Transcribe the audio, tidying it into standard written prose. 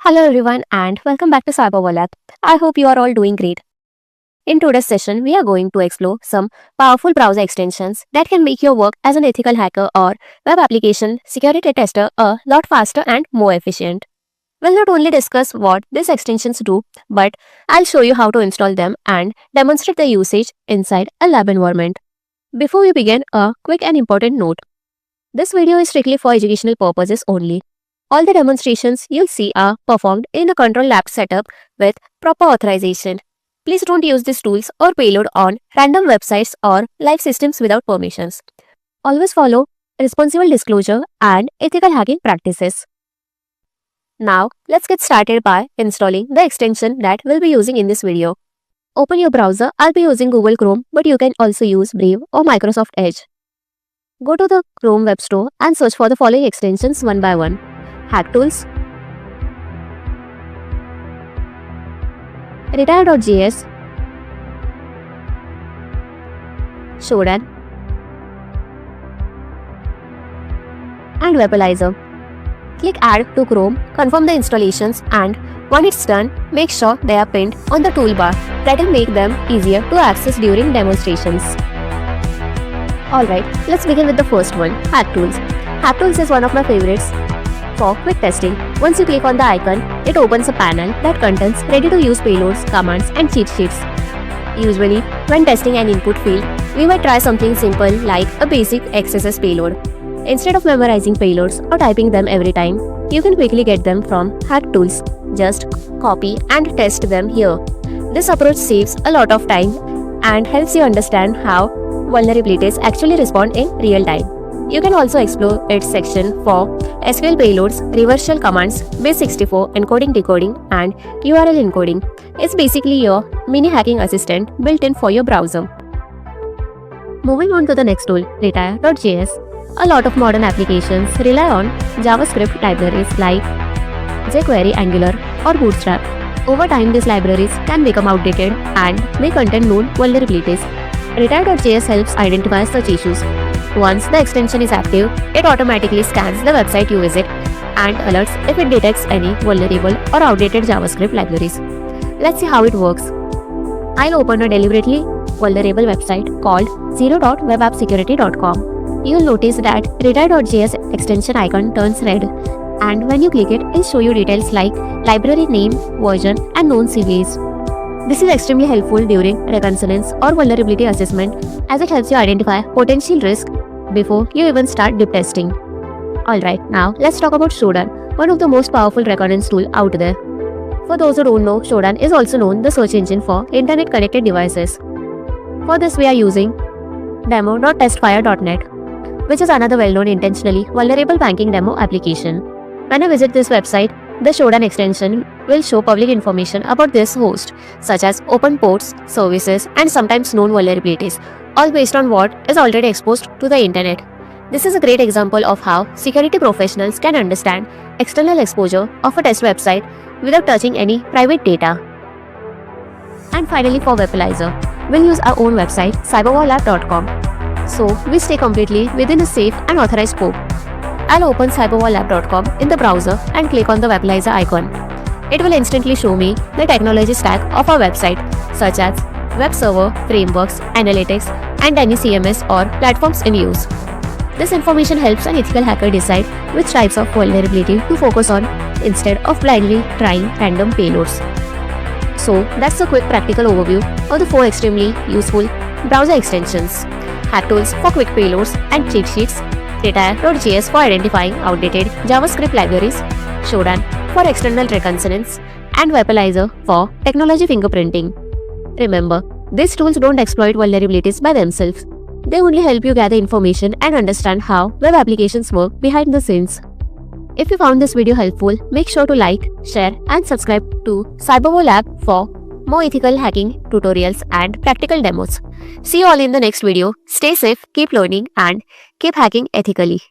Hello everyone and welcome back to Cyberwar Lab. I hope you are all doing great. In today's session, we are going to explore some powerful browser extensions that can make your work as an ethical hacker or web application security tester a lot faster and more efficient. We'll not only discuss what these extensions do, but I'll show you how to install them and demonstrate the usage inside a lab environment. Before we begin, a quick and important note. This video is strictly for educational purposes only. All the demonstrations you'll see are performed in a control lab setup with proper authorization. Please don't use these tools or payload on random websites or live systems without permissions. Always follow responsible disclosure and ethical hacking practices. Now, let's get started by installing the extension that we'll be using in this video. Open your browser. I'll be using Google Chrome, but you can also use Brave or Microsoft Edge. Go to the Chrome Web Store and search for the following extensions one by one. HackTools, Retire.js, Shodan, and Webalizer. Click Add to Chrome, confirm the installations, and when it's done, make sure they are pinned on the toolbar. That will make them easier to access during demonstrations. Alright, let's begin with the first one, HackTools. HackTools is one of my favorites for quick testing. Once you click on the icon, it opens a panel that contains ready-to-use payloads, commands, and cheat sheets. Usually, when testing an input field, we might try something simple like a basic XSS payload. Instead of memorizing payloads or typing them every time, you can quickly get them from HackTools. Just copy and test them here. This approach saves a lot of time and helps you understand how vulnerabilities actually respond in real time. You can also explore its section for SQL payloads, reversal commands, base64 encoding decoding, and URL encoding. It's basically your mini hacking assistant built in for your browser. Moving on to the next tool, Retire.js. A lot of modern applications rely on JavaScript libraries like jQuery, Angular, or Bootstrap. Over time, these libraries can become outdated and may contain known vulnerabilities. Retire.js helps identify such issues. Once the extension is active, it automatically scans the website you visit and alerts if it detects any vulnerable or outdated JavaScript libraries. Let's see how it works. I'll open a deliberately vulnerable website called zero.webappsecurity.com. You'll notice that Retire.js extension icon turns red, and when you click it, it'll show you details like library name, version, and known CVEs. This is extremely helpful during reconnaissance or vulnerability assessment as it helps you identify potential risk before you even start deep testing. Alright, now let's talk about Shodan, one of the most powerful reconnaissance tools out there. For those who don't know, Shodan is also known the search engine for internet connected devices. For this we are using demo.testfire.net, which is another well-known intentionally vulnerable banking demo application. When I visit this website, the Shodan extension will show public information about this host, such as open ports, services, and sometimes known vulnerabilities, all based on what is already exposed to the internet. This is a great example of how security professionals can understand external exposure of a test website without touching any private data. And finally, for Webalizer, we'll use our own website, cyberwarlab.com, so we stay completely within a safe and authorized scope. I'll open cyberwarlab.com in the browser and click on the Webalizer icon. It will instantly show me the technology stack of our website, such as web server, frameworks, analytics, and any CMS or platforms in use. This information helps an ethical hacker decide which types of vulnerability to focus on instead of blindly trying random payloads. So that's a quick practical overview of the 4 extremely useful browser extensions: HackTools for quick payloads and cheat sheets, Retire.js for identifying outdated JavaScript libraries, Shodan for external reconnaissance, and Webalizer for technology fingerprinting. Remember, these tools don't exploit vulnerabilities by themselves. They only help you gather information and understand how web applications work behind the scenes. If you found this video helpful, make sure to like, share, and subscribe to Cyberwar Lab for more ethical hacking tutorials and practical demos. See you all in the next video. Stay safe, keep learning, and keep hacking ethically.